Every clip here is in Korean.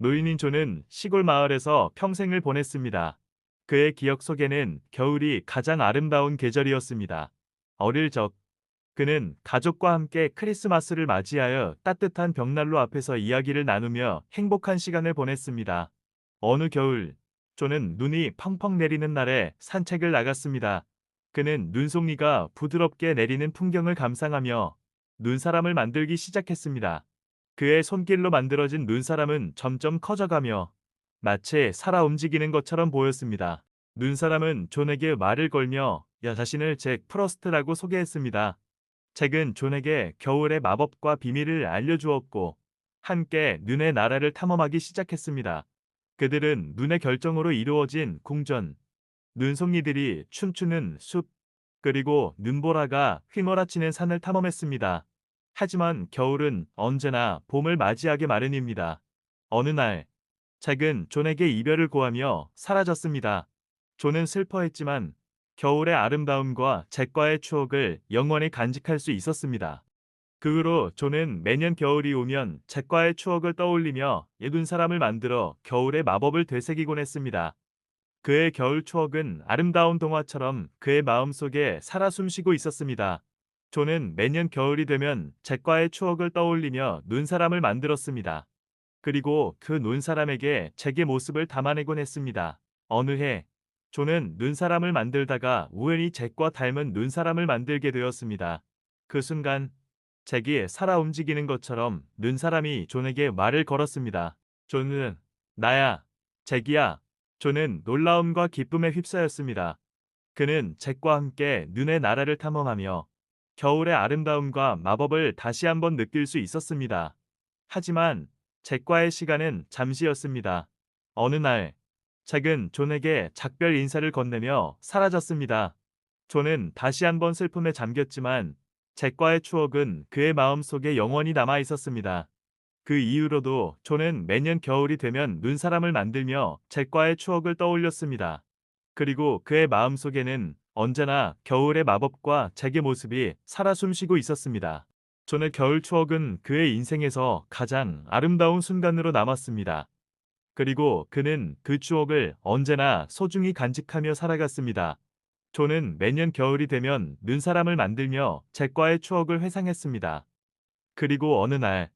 노인인 존은 시골 마을에서 평생을 보냈습니다. 그의 기억 속에는 겨울이 가장 아름다운 계절이었습니다. 어릴 적 그는 가족과 함께 크리스마스를 맞이하여 따뜻한 벽난로 앞에서 이야기를 나누며 행복한 시간을 보냈습니다. 어느 겨울, 존은 눈이 펑펑 내리는 날에 산책을 나갔습니다. 그는 눈송이가 부드럽게 내리는 풍경을 감상하며 눈사람을 만들기 시작했습니다. 그의 손길로 만들어진 눈사람은 점점 커져가며 마치 살아 움직이는 것처럼 보였습니다. 눈사람은 존에게 말을 걸며 자신을 잭 프로스트라고 소개했습니다. 잭은 존에게 겨울의 마법과 비밀을 알려주었고 함께 눈의 나라를 탐험하기 시작했습니다. 그들은 눈의 결정으로 이루어진 궁전, 눈송이들이 춤추는 숲, 그리고 눈보라가 휘몰아치는 산을 탐험했습니다. 하지만 겨울은 언제나 봄을 맞이하게 마련입니다. 어느 날, 잭은 존에게 이별을 고하며 사라졌습니다. 존은 슬퍼했지만 겨울의 아름다움과 잭과의 추억을 영원히 간직할 수 있었습니다. 그 후로 존은 매년 겨울이 오면 잭과의 추억을 떠올리며 예쁜 사람을 만들어 겨울의 마법을 되새기곤 했습니다. 그의 겨울 추억은 아름다운 동화처럼 그의 마음속에 살아 숨쉬고 있었습니다. 존은 매년 겨울이 되면 잭과의 추억을 떠올리며 눈사람을 만들었습니다. 그리고 그 눈사람에게 잭의 모습을 담아내곤 했습니다. 어느 해, 존은 눈사람을 만들다가 우연히 잭과 닮은 눈사람을 만들게 되었습니다. 그 순간, 잭이 살아 움직이는 것처럼 눈사람이 존에게 말을 걸었습니다. 존은, 나야, 잭이야. 존은 놀라움과 기쁨에 휩싸였습니다. 그는 잭과 함께 눈의 나라를 탐험하며 겨울의 아름다움과 마법을 다시 한번 느낄 수 있었습니다. 하지만 잭과의 시간은 잠시였습니다. 어느 날, 잭은 존에게 작별 인사를 건네며 사라졌습니다. 존은 다시 한번 슬픔에 잠겼지만 잭과의 추억은 그의 마음속에 영원히 남아 있었습니다. 그 이후로도 존은 매년 겨울이 되면 눈사람을 만들며 잭과의 추억을 떠올렸습니다. 그리고 그의 마음속에는 언제나 겨울의 마법과 잭의 모습이 살아 숨쉬고 있었습니다. 존의 겨울 추억은 그의 인생에서 가장 아름다운 순간으로 남았습니다. 그리고 그는 그 추억을 언제나 소중히 간직하며 살아갔습니다. 존은 매년 겨울이 되면 눈사람을 만들며 잭과의 추억을 회상했습니다. 그리고 어느 날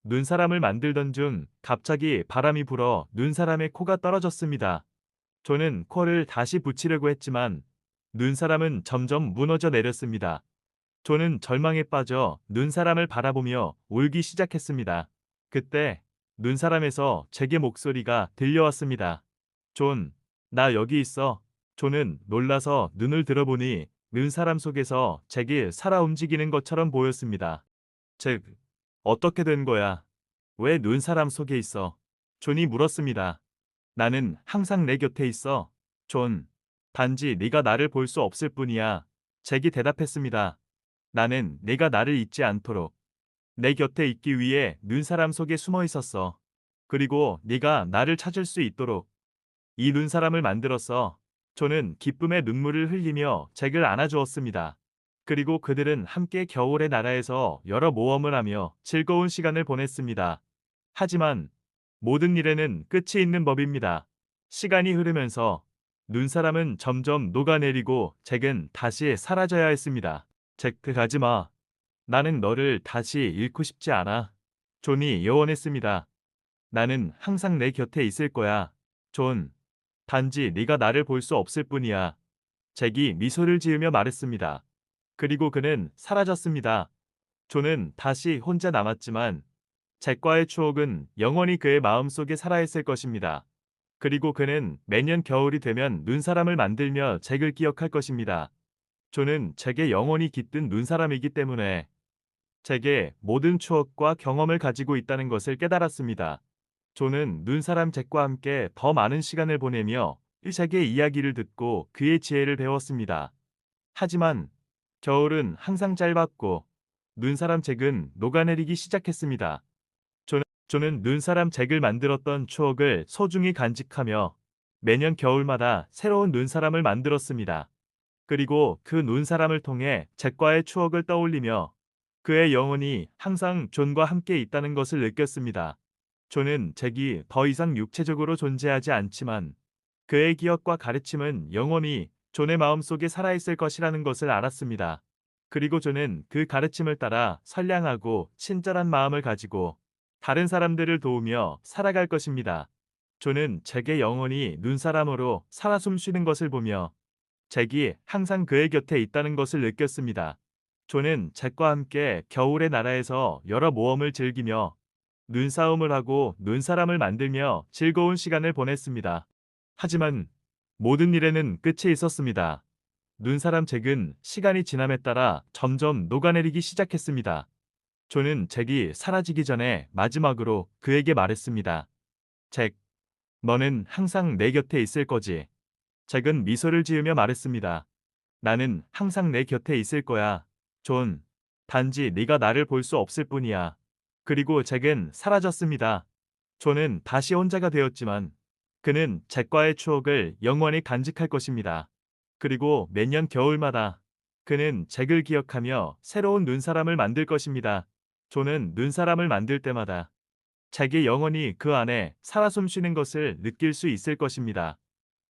눈사람을 만들던 중 갑자기 바람이 불어 눈사람의 코가 떨어졌습니다. 존은 코를 다시 붙이려고 했지만 눈사람은 점점 무너져 내렸습니다. 존은 절망에 빠져 눈사람을 바라보며 울기 시작했습니다. 그때 눈사람에서 잭의 목소리가 들려왔습니다. 존, 나 여기 있어. 존은 놀라서 눈을 들어보니 눈사람 속에서 잭이 살아 움직이는 것처럼 보였습니다. 잭, 어떻게 된 거야? 왜 눈사람 속에 있어? 존이 물었습니다. 나는 항상 내 곁에 있어. 존, 단지 네가 나를 볼 수 없을 뿐이야. 잭이 대답했습니다. 나는 네가 나를 잊지 않도록 내 곁에 있기 위해 눈사람 속에 숨어 있었어. 그리고 네가 나를 찾을 수 있도록 이 눈사람을 만들었어. 존은 기쁨의 눈물을 흘리며 잭을 안아주었습니다. 그리고 그들은 함께 겨울의 나라에서 여러 모험을 하며 즐거운 시간을 보냈습니다. 하지만 모든 일에는 끝이 있는 법입니다. 시간이 흐르면서 눈사람은 점점 녹아내리고 잭은 다시 사라져야 했습니다. 잭, 가지 마. 나는 너를 다시 잃고 싶지 않아. 존이 요원했습니다. 나는 항상 내 곁에 있을 거야. 존, 단지 네가 나를 볼 수 없을 뿐이야. 잭이 미소를 지으며 말했습니다. 그리고 그는 사라졌습니다. 존은 다시 혼자 남았지만 잭과의 추억은 영원히 그의 마음속에 살아있을 것입니다. 그리고 그는 매년 겨울이 되면 눈사람을 만들며 잭을 기억할 것입니다. 존은 잭의 영원히 깃든 눈사람이기 때문에 잭의 모든 추억과 경험을 가지고 있다는 것을 깨달았습니다. 존은 눈사람 잭과 함께 더 많은 시간을 보내며 이 잭의 이야기를 듣고 그의 지혜를 배웠습니다. 하지만 겨울은 항상 짧았고 눈사람 잭은 녹아내리기 시작했습니다. 존은 눈사람 잭을 만들었던 추억을 소중히 간직하며 매년 겨울마다 새로운 눈사람을 만들었습니다. 그리고 그 눈사람을 통해 잭과의 추억을 떠올리며 그의 영혼이 항상 존과 함께 있다는 것을 느꼈습니다. 존은 잭이 더 이상 육체적으로 존재하지 않지만 그의 기억과 가르침은 영원히 존의 마음속에 살아있을 것이라는 것을 알았습니다. 그리고 존은 그 가르침을 따라 선량하고 친절한 마음을 가지고 다른 사람들을 도우며 살아갈 것입니다. 존은 잭의 영혼이 눈사람으로 살아 숨쉬는 것을 보며 잭이 항상 그의 곁에 있다는 것을 느꼈습니다. 존은 잭과 함께 겨울의 나라에서 여러 모험을 즐기며 눈싸움을 하고 눈사람을 만들며 즐거운 시간을 보냈습니다. 하지만 모든 일에는 끝이 있었습니다. 눈사람 잭은 시간이 지남에 따라 점점 녹아내리기 시작했습니다. 존은 잭이 사라지기 전에 마지막으로 그에게 말했습니다. 잭, 너는 항상 내 곁에 있을 거지. 잭은 미소를 지으며 말했습니다. 나는 항상 내 곁에 있을 거야. 존, 단지 네가 나를 볼 수 없을 뿐이야. 그리고 잭은 사라졌습니다. 존은 다시 혼자가 되었지만 그는 잭과의 추억을 영원히 간직할 것입니다. 그리고 매년 겨울마다 그는 잭을 기억하며 새로운 눈사람을 만들 것입니다. 존은 눈사람을 만들 때마다 잭이 영원히 그 안에 살아 숨쉬는 것을 느낄 수 있을 것입니다.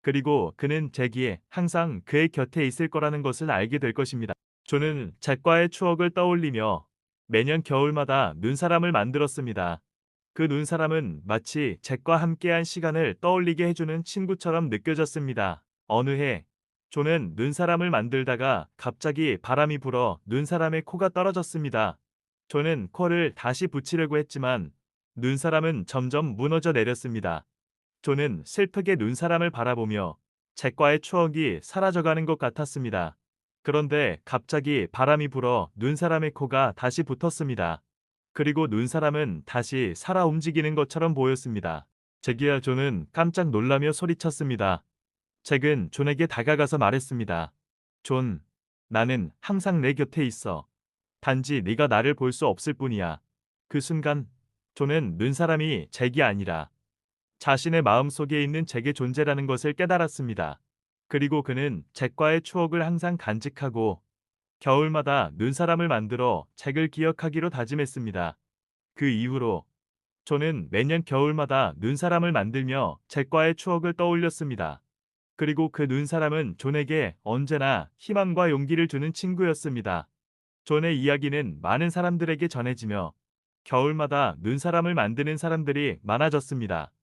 그리고 그는 잭이 항상 그의 곁에 있을 거라는 것을 알게 될 것입니다. 존은 잭과의 추억을 떠올리며 매년 겨울마다 눈사람을 만들었습니다. 그 눈사람은 마치 잭과 함께한 시간을 떠올리게 해주는 친구처럼 느껴졌습니다. 어느 해 존은 눈사람을 만들다가 갑자기 바람이 불어 눈사람의 코가 떨어졌습니다. 존은 코를 다시 붙이려고 했지만 눈사람은 점점 무너져 내렸습니다. 존은 슬프게 눈사람을 바라보며 잭과의 추억이 사라져가는 것 같았습니다. 그런데 갑자기 바람이 불어 눈사람의 코가 다시 붙었습니다. 그리고 눈사람은 다시 살아 움직이는 것처럼 보였습니다. 잭이야 존은 깜짝 놀라며 소리쳤습니다. 잭은 존에게 다가가서 말했습니다. 존, 나는 항상 내 곁에 있어. 단지 네가 나를 볼 수 없을 뿐이야. 그 순간 존은 눈사람이 잭이 아니라 자신의 마음속에 있는 잭의 존재라는 것을 깨달았습니다. 그리고 그는 잭과의 추억을 항상 간직하고 겨울마다 눈사람을 만들어 잭을 기억하기로 다짐했습니다. 그 이후로 존은 매년 겨울마다 눈사람을 만들며 잭과의 추억을 떠올렸습니다. 그리고 그 눈사람은 존에게 언제나 희망과 용기를 주는 친구였습니다. 존의 이야기는 많은 사람들에게 전해지며 겨울마다 눈사람을 만드는 사람들이 많아졌습니다.